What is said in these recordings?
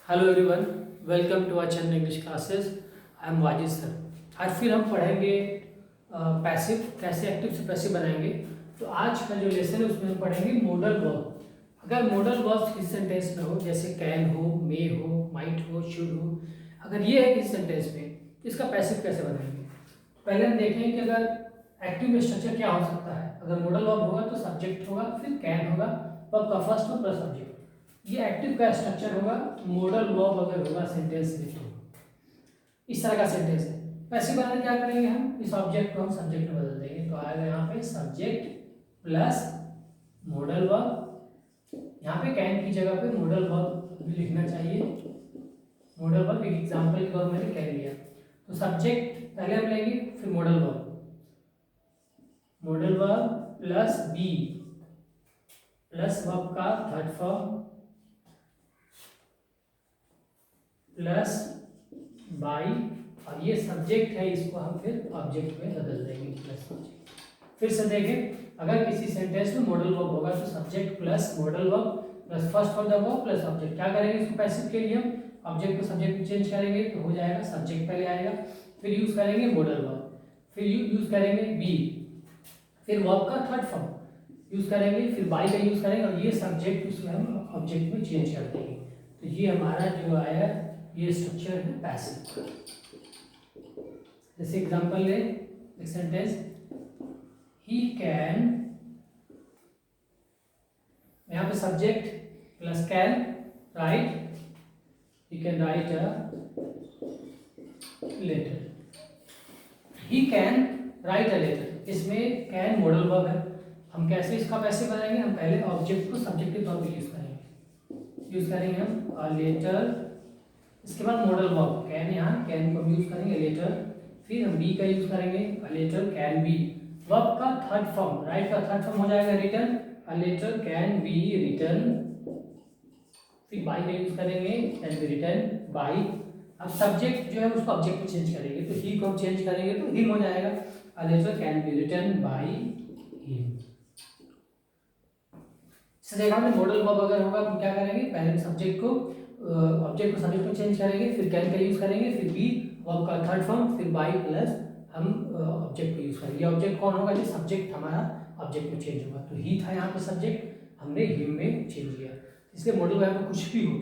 Hello everyone, welcome to our channel English classes. I am Wajid sir. आज फिर हम पढ़ेंगे पैसिव, कैसे एक्टिव से पैसिव बनाएंगे। तो आज का जो लेसन है उसमें हम पढ़ेंगे मॉडल वर्ब। अगर मॉडल वर्ब किसी सेंटेंस में हो, जैसे कैन हो, मे हो, माइट हो, शुड हो, अगर ये है किसी सेंटेंस में तो इसका पैसिव कैसे बनाएंगे। पहले हम देखेंगे कि अगर एक्टिव में स्ट्रक्चर क्या हो सकता है। अगर मॉडल वर्ब होगा तो सब्जेक्ट होगा, फिर कैन होगा, वर्ब का फर्स्ट हो प्लस ऑब्जेक्ट। ये एक्टिव का स्ट्रक्चर होगा मॉडल वर्ब अगर होगा सेंटेंस में तो इस तरह का सेंटेंस है। पैसिव बनाने क्या करेंगे, हम इस ऑब्जेक्ट को हम सब्जेक्ट में बदल देंगे। तो आएगा यहाँ पे सब्जेक्ट प्लस मॉडल वर्ब। यहाँ पे कैन की जगह पे मॉडल वर्ब भी लिखना चाहिए। मॉडल वर्ब एक एग्जांपल के तौर में मैंने कह लिया। तो सब्जेक्ट पहले हम लेंगे, फिर modal verb plus be plus verb का थर्ड फॉर्म प्लस बाई, और ये सब्जेक्ट है, इसको हम फिर ऑब्जेक्ट में बदल देंगे प्लस ऑब्जेक्ट। फिर से देखें, अगर किसी सेंटेंस में मॉडल वर्ब होगा तो subject plus model verb plus first for the verb plus object. क्या करेंगे इसको पैसिव के लिए, हम ऑब्जेक्ट को सब्जेक्ट में चेंज करेंगे तो हो जाएगा सब्जेक्ट पहले आएगा, फिर यूज करेंगे मॉडल वर्ब, फिर यूज करेंगे बी, फिर वर्ब का थर्ड फॉर्म यूज करेंगे, फिर बाई का यूज करेंगे, और ये सब्जेक्ट उसमें हम ऑब्जेक्ट में चेंज कर देंगे। तो ये हमारा जो आया ये स्ट्रक्चर है पैसिव। जैसे एग्जांपल ले, एक सेंटेंस, ही कैन, यहाँ पे subject plus can write, he can write a letter. He can write a letter, इसमें कैन मॉडल वर्ब है। हम कैसे इसका पैसिव बनाएंगे, हम पहले ऑब्जेक्ट को सब्जेक्ट के तौर पे यूज करेंगे हम अ लेटर। इसके बाद मॉडल वर्ब कैन, यहाँ कैन को यूज करेंगे लेटर, फिर हम बी का यूज करेंगे a letter can be. Verb का थर्ड फॉर्म, राइट का थर्ड फॉर्म हो जाएगा written, a letter can be written, फिर बाई का यूज करेंगे कैन बी रिटर्न बाई। अब सब्जेक्ट जो है उसको ऑब्जेक्ट में चेंज करेंगे, तो ही को हम चेंज करेंगे तो हिम हो जाएगा, a letter can be written by him. देखा हमने मॉडल वर्ब अगर होगा तो क्या करेंगे, पहले सब्जेक्ट को ऑब्जेक्ट को सब्जेक्ट में चेंज करेंगे, फिर कैन का यूज करेंगे, फिर बी वर्ब का थर्ड फॉर्म, फिर बाई प्लस हम ऑब्जेक्ट को यूज करेंगे। ऑब्जेक्ट कौन होगा, जो सब्जेक्ट हमारा ऑब्जेक्ट में चेंज होगा। तो ही था यहाँ पे सब्जेक्ट, हमने हिम में चेंज किया, इसलिए मॉडल वर्ब में कुछ भी हो।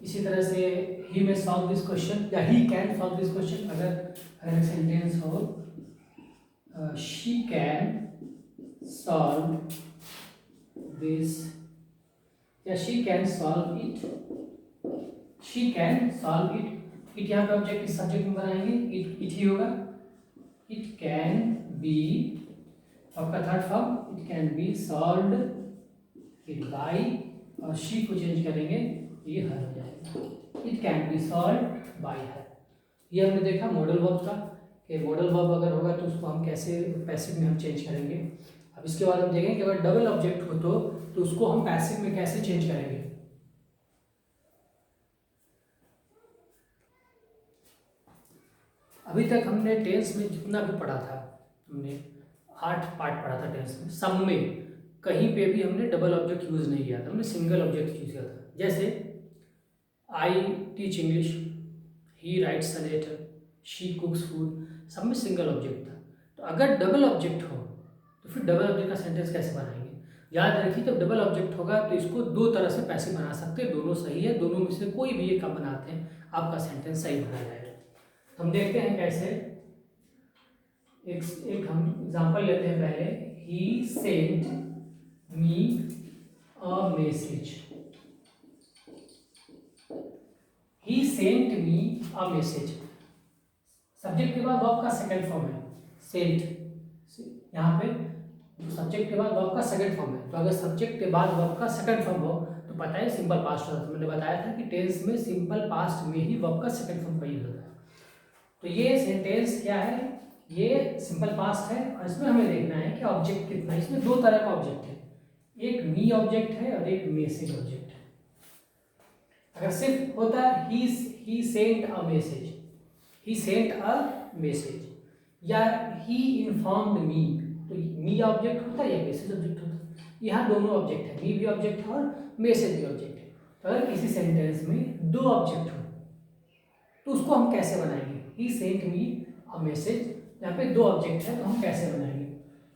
इसी तरह से ही में सॉल्व दिस क्वेश्चन या he can solve this question. अगर एक सेंटेंस हो शी कैन सॉल्व this, या she can solve it, she can solve it। it यहाँ पे ऑब्जेक्ट इस सब्जेक्ट में बनाएंगे, it ही होगा। it can be आपका third form, it can be solved it by, और she को चेंज करेंगे ये her हो जाएगा, it can be solved by her। ये हमने देखा मॉडल वर्ब का, कि मॉडल वर्ब अगर होगा तो उसको हम कैसे पैसिव में हम चेंज करेंगे। अब इसके बाद हम देखेंगे कि अगर डबल ऑब्जेक्ट हो तो उसको हम पैसिव में कैसे चेंज करेंगे। अभी तक हमने टेंस में जितना भी पढ़ा था, हमने 8 पार्ट पढ़ा था टेंस में, सब में कहीं पे भी हमने डबल ऑब्जेक्ट यूज नहीं किया था, हमने सिंगल ऑब्जेक्ट यूज किया था। जैसे I teach English, he writes a letter, she cooks food, सब में सिंगल ऑब्जेक्ट था। तो अगर डबल ऑब्जेक्ट हो तो फिर डबल ऑब्जेक्ट का सेंटेंस कैसे बनाएंगे। याद रखिए, जब डबल ऑब्जेक्ट होगा तो इसको दो तरह से पैसिव बना सकते हैं, दोनों सही है, दोनों में से कोई भी एक आप बनाते हैं आपका सेंटेंस सही बना जाएगा। तो हम देखते हैं कैसे। एक हम एग्जांपल लेते हैं पहले, he sent me a message, he sent me a message. Subject के बाद वर्ब का सेकंड फॉर्म है सेंट, यहाँ पे सब्जेक्ट के बाद वर्ब का सेकंड फॉर्म है। तो अगर सब्जेक्ट के बाद वर्ब का सेकंड फॉर्म हो तो पता है सिंपल पास्ट होता है। मैंने बताया था कि टेंस में सिंपल पास्ट में ही वर्ब का सेकंड फॉर्म का यूज होता है। तो ये सेंटेंस क्या है, ये सिंपल पास्ट है, और इसमें हमें देखना है कि ऑब्जेक्ट कितना है। इसमें दो तरह का ऑब्जेक्ट है, एक मी ऑब्जेक्ट है और एक मैसेज ऑब्जेक्ट है। अगर सिर्फ होता he sent a message, he sent a message, या ही इन्फॉर्म्ड मी, तो मी ऑब्जेक्ट होता है या मैसेज ऑब्जेक्ट होता है। यहाँ दोनों ऑब्जेक्ट है, मी भी ऑब्जेक्ट है और मैसेज भी ऑब्जेक्ट है। तो अगर किसी सेंटेंस में 2 ऑब्जेक्ट हो तो उसको हम कैसे बनाएंगे? ही सेंट मी अ मैसेज, यहाँ पे 2 ऑब्जेक्ट है तो हम कैसे बनाएंगे?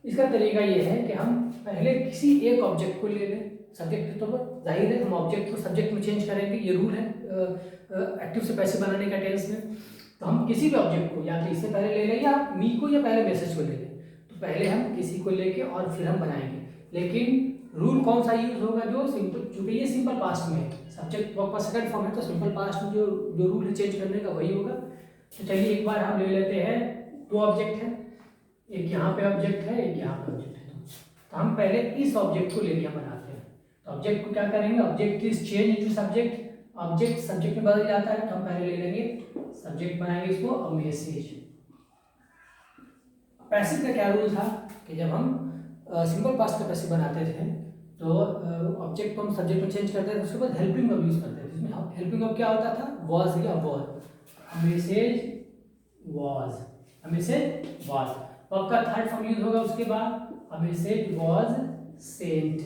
इसका तरीका ये है कि हम पहले किसी एक ऑब्जेक्ट को ले लें, सब्जेक्ट तो जाहिर है हम ऑब्जेक्ट को सब्जेक्ट में चेंज करेंगे, ये रूल है एक्टिव से पैसिव बनाने का टेंस में। तो हम किसी भी ऑब्जेक्ट को या तो इससे पहले ले लें या मी को या पहले मैसेज को ले लें। तो पहले हम किसी को लेके और फिर हम बनाएंगे, लेकिन रूल कौन सा यूज होगा? जो सिंपल, चूंकि ये सिंपल पास्ट में है, सब्जेक्ट वर्ब का सेकंड फॉर्म है, तो सिंपल पास्ट में जो जो रूल है चेंज करने का वही होगा। तो चलिए एक बार हम ले लेते हैं, 2 ऑब्जेक्ट है, एक यहाँ पे ऑब्जेक्ट है, एक यहाँ पे ऑब्जेक्ट है। तो हम पहले इस ऑब्जेक्ट को लेके बनाते हैं। तो ऑब्जेक्ट को क्या करेंगे? Object is change into subject, object subject में बदल जाता है, तो हम पहले ले लेंगे सब्जेक्ट, बनाएंगे इसको अ मैसेज। पैसिव का क्या रूल था कि जब हम सिंपल पास्ट का पैसिव बनाते थे तो ऑब्जेक्ट को हम सब्जेक्ट में चेंज करते थे, उसके बाद हेल्पिंग वर्ब यूज करते थे। इसमें हेल्पिंग वर्ब क्या होता था? वाज या were. A message was, a message was, verb का थर्ड फॉर्म यूज होगा उसके बाद, a message was sent,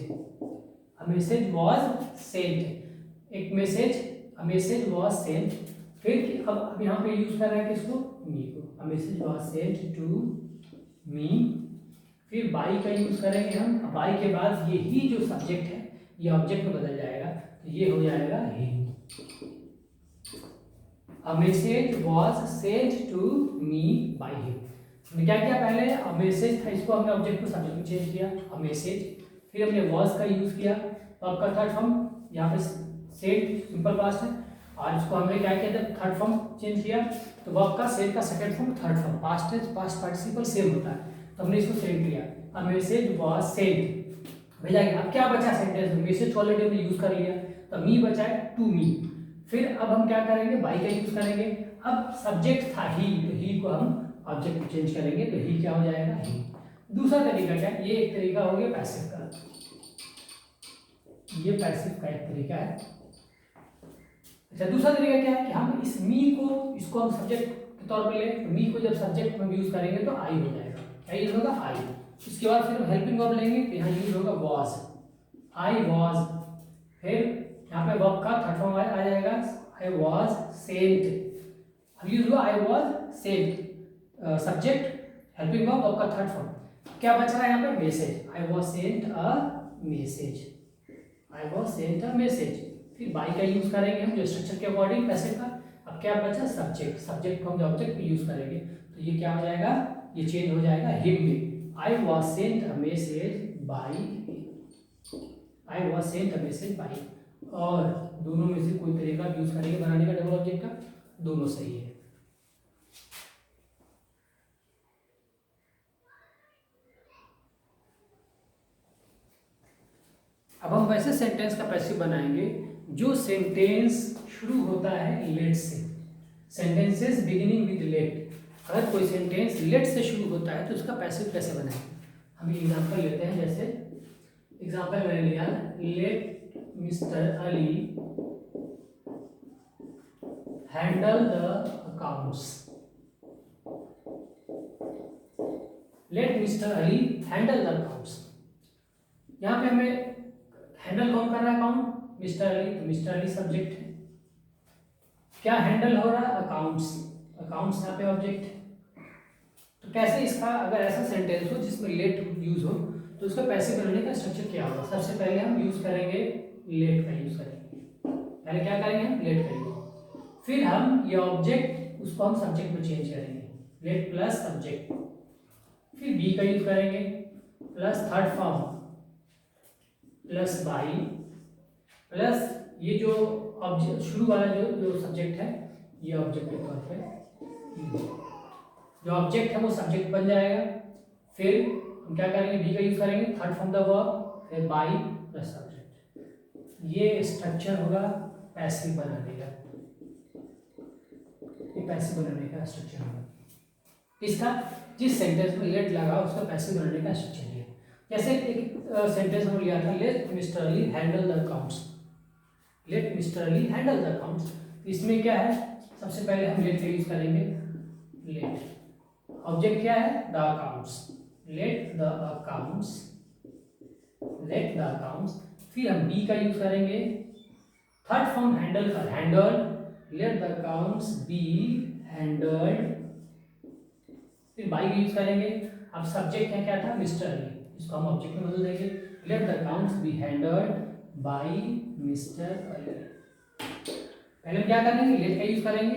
a message was sent, एक मैसेज, अ मैसेज वाज सेंट। फिर अब यहाँ पे यूज कर रहे हैं किसको? मी को, a message was sent to me. फिर बाई का यूज करेंगे हम, बाई के बाद ये ही जो सब्जेक्ट है ये ऑब्जेक्ट में बदल जाएगा, तो ये हो जाएगा ही। A message was sent to me by him. हमने क्या किया? पहले अ मैसेज था, इसको हमने ऑब्जेक्ट को सब्जेक्ट में चेंज किया, अ मैसेज। फिर हमने वाज का यूज किया, तो आपका थर्ड फॉर्म यहाँ पे सेंट सिंपल पास्ट है, और इसको हमने क्या किया? जब थर्ड फॉर्म चेंज किया तो वर्ब का सेंट का second form third form, past tense past participle same होता है, तो हमने इसको सेंट किया, अ मैसेज वाज सेंट भेजा गया। अब क्या बचा सेंटेंस में? मैसेज ऑलरेडी हमने यूज कर लिया, तो मी बचा है टू मी। फिर अब हम क्या करेंगे? बाई का यूज करेंगे। अब सब्जेक्ट था ही, तो ही को हम ऑब्जेक्ट में चेंज करेंगे, तो ही क्या हो जाएगा? ही। दूसरा तरीका क्या? ये एक तरीका हो गया पैसिव का, ये पैसिव का एक तरीका है। अच्छा, दूसरा तरीका क्या है कि हम इस मी को, इसको हम सब्जेक्ट के तौर पे लें, तो मी को जब सब्जेक्ट में यूज करेंगे तो आई हो जाएगा, क्या यूज होगा? आई। इसके बाद फिर हम हेल्पिंग वर्ब लेंगे, तो यहाँ यूज होगा वाज, आई वाज। फिर यहाँ पे वर्ब का थर्ड फॉर्म आ जाएगा, आई वाज सेंट। अब यूज हुआ I was sent, subject helping verb, verb का थर्ड फॉर्म। क्या बच रहा है यहाँ पे? Message, I was sent a message, I was sent a message. फिर बाई का यूज करेंगे हम जो स्ट्रक्चर के अकॉर्डिंग पैसिव का। अब क्या बचा? सब्जेक्ट, सब्जेक्ट को हम ऑब्जेक्ट पे यूज करेंगे, तो ये क्या हो जाएगा? ये चेंज हो जाएगा हिम में, I was sent a message by, I was sent a message by. और दोनों में से कोई तरीका यूज करेंगे बनाने का डबल ऑब्जेक्ट का, दोनों सही है। अब हम वैसे सेंटेंस का पैसिव बनाएंगे जो सेंटेंस शुरू होता है लेट से, सेंटेंसेस बिगिनिंग विद लेट। अगर कोई सेंटेंस लेट से शुरू होता है तो उसका पैसिव कैसे बनाएंगे? हम एग्जांपल लेते हैं, जैसे एग्जांपल मैंने लिया, let Mr Ali handle the accounts, let Mr Ali handle the accounts. यहाँ पे हमें हैंडल कौन कर रहा है? अकाउंट, मिस्टर अली, तो मिस्टर अली सब्जेक्ट है। क्या हैंडल हो रहा है? अकाउंट्स, अकाउंट्स यहाँ पे ऑब्जेक्ट है। तो कैसे इसका, अगर ऐसा सेंटेंस हो जिसमें लेट यूज हो तो उसका पैसिव बनाने का स्ट्रक्चर क्या होगा? सबसे पहले हम यूज करेंगे लेट का यूज करेंगे, पहले क्या करेंगे? हम लेट करेंगे। फिर हम ये ऑब्जेक्ट, उसको हम सब्जेक्ट में चेंज करेंगे, लेट प्लस सब्जेक्ट। फिर बी का यूज करेंगे, plus third form plus by, plus ये जो ऑब्जेक्ट शुरू वाला जो जो सब्जेक्ट है ये ऑब्जेक्ट के तौर पे, जो ऑब्जेक्ट है वो सब्जेक्ट बन जाएगा। फिर हम क्या करेंगे? बी का यूज करेंगे, थर्ड फॉर्म द वर्ब, फिर बाई प्लस सब्जेक्ट। ये स्ट्रक्चर होगा पैसिव बनाने का, ये पैसिव बनाने का स्ट्रक्चर होगा। इसका जिस सेंटेंस में लेट लगा उसका पैसिव बनाने का स्ट्रक्चर है। जैसे एक सेंटेंस हमने लिया था, let Mr Ali handle the accounts, let Mr Ali handle the accounts. इसमें क्या है? सबसे पहले हम लेट का यूज करेंगे, लेट, ऑब्जेक्ट क्या है? The accounts, let the accounts, let the accounts. फिर हम बी का यूज करेंगे, थर्ड फॉर्म हैंडल का, handled, let the accounts be handled, फिर बाई यूज करेंगे। अब सब्जेक्ट है क्या था, मिस्टर अली, इसको हम ऑब्जेक्ट में बदल देंगे, let the accounts be handled by mister Ali. पहले क्या करेंगे, लेट का यूज करेंगे,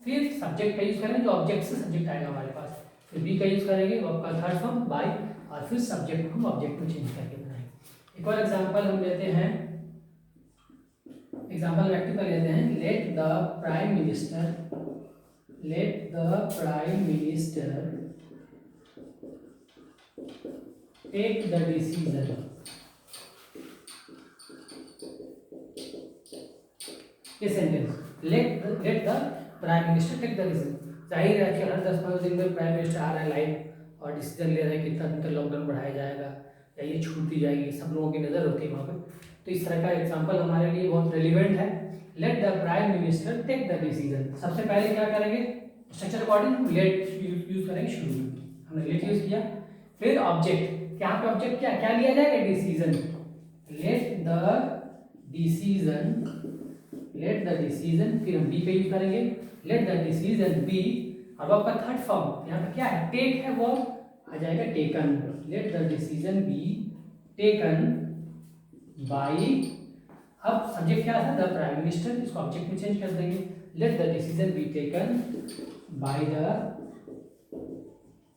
फिर सब्जेक्ट का यूज करेंगे, जो ऑब्जेक्ट से सब्जेक्ट आएगा हमारे पास, फिर बी का यूज करेंगे, वर्ब का थर्ड फॉर्म बाई, और फिर सब्जेक्ट को हम ऑब्जेक्ट में चेंज करके बनाएंगे। एक और एग्जांपल हम लेते हैं, एग्जांपल एक्टिव का लेते हैं, let the prime minister, let the prime minister take the decision, ये sentence, let the prime minister take the decision. जाहिर है कि हर 10-15 दिन में प्राइम मिनिस्टर आ रहा है लाइव और डिसीजन ले रहा है कितना दिन तक लॉकडाउन बढ़ाया जाएगा या ये छूट दी जाएगी, सब लोगों की नज़र होती है वहाँ पे। तो इस तरह का एग्जांपल हमारे लिए बहुत रेलिवेंट है। Let the prime minister take the decision, सबसे पहले क्या करेंगे, स्ट्रक्चर अकॉर्डिंग लेट यूज करेंगे शुरू में, हमने लेट यूज किया। फिर ऑब्जेक्ट, यहाँ पे ऑब्जेक्ट क्या क्या लिया जाएगा, decision, let the decision, let the decision, फिर हम बी पे यूज करेंगे, लेट द डिसीजन बी, अब आपका थर्ड फॉर्म यहाँ पे क्या है, टेक है, वो आ जाएगा taken, let the decision be taken by, अब सब्जेक्ट क्या था, द प्राइम मिनिस्टर, इसको ऑब्जेक्ट में चेंज कर देंगे, let the decision be taken by the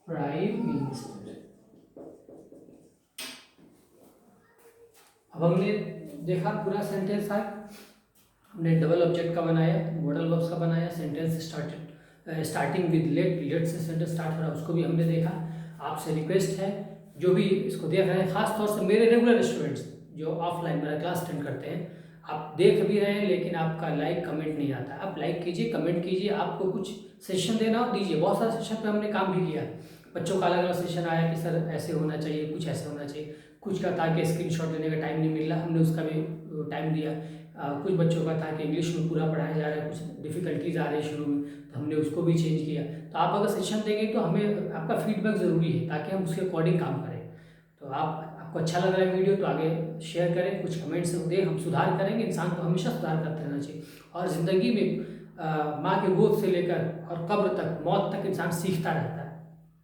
prime minister. अब हमने देखा पूरा सेंटेंस था, हमने डबल ऑब्जेक्ट का बनाया, मॉडल वर्ब्स का बनाया, sentence starting with let, let से सेंटेंस स्टार्ट हो रहा है उसको भी हमने देखा। आपसे रिक्वेस्ट है जो भी इसको देख रहे हैं, खास तौर से मेरे रेगुलर स्टूडेंट्स जो ऑफलाइन मेरा क्लास अटेंड करते हैं, आप देख भी रहे हैं लेकिन आपका लाइक कमेंट नहीं आता, आप लाइक कीजिए, कमेंट कीजिए, आपको कुछ सेशन देना हो दीजिए। बहुत सारे सेशन पे हमने काम भी किया, बच्चों का अलग अलग सेशन आया कि सर ऐसे होना चाहिए, कुछ ऐसे होना चाहिए, कुछ का था कि स्क्रीनशॉट लेने का टाइम नहीं मिल रहा, हमने उसका भी टाइम दिया। कुछ बच्चों का था कि इंग्लिश में पूरा पढ़ाया जा रहा है, कुछ डिफ़िकल्टीज आ रही है शुरू में, तो हमने उसको भी चेंज किया। तो आप अगर सेशन देंगे तो हमें आपका फीडबैक ज़रूरी है ताकि हम उसके अकॉर्डिंग काम करें। तो आपको अच्छा लग रहा है वीडियो तो आगे शेयर करें, कुछ कमेंट्स दें, हम सुधार करेंगे। इंसान को हमेशा सुधार करते रहना चाहिए और ज़िंदगी में माँ के गोद से लेकर और कब्र तक, मौत तक इंसान सीखता रहता है।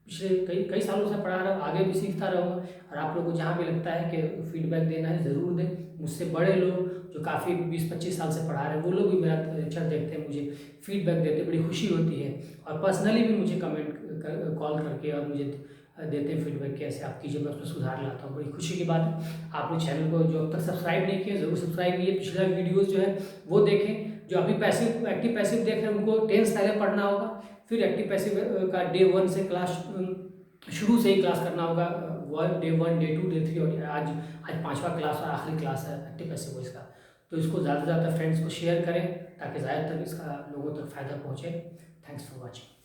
पिछले कई सालों से पढ़ा रहा हूँ, आगे भी सीखता रहूँगा। और आप लोगों को जहाँ भी लगता है कि फीडबैक देना है ज़रूर दें। मुझसे बड़े लोग जो काफ़ी 20-25 साल से पढ़ा रहे हैं वो लोग भी मेरा लेक्चर देखते हैं, मुझे फीडबैक देते, बड़ी खुशी होती है। और पर्सनली भी मुझे कॉल करके और मुझे देते हैं फीडबैक, कैसे आप कीजिए, मैं उसमें सुधार लाता हूँ, बड़ी खुशी की बात है। आप लोग चैनल को जो अब तक सब्सक्राइब नहीं किए ज़रूर सब्सक्राइब कीजिए, पिछला वीडियोज़ जो है वो देखें। जो अभी पैसिव एक्टिव पैसिव देख रहे हैं उनको टेंस पहले पढ़ना होगा, फिर एक्टिव पैसिव का डे 1 से क्लास शुरू से ही क्लास करना होगा, डे 1, डे 2, डे 3 और आज 5वां क्लास और आखिरी क्लास है एक्टिव पैसिव वॉइस का। तो इसको ज़्यादा से ज़्यादा फ्रेंड्स को शेयर करें ताकि ज़्यादातर इसका लोगों तक फ़ायदा पहुँचे। Thanks for watching.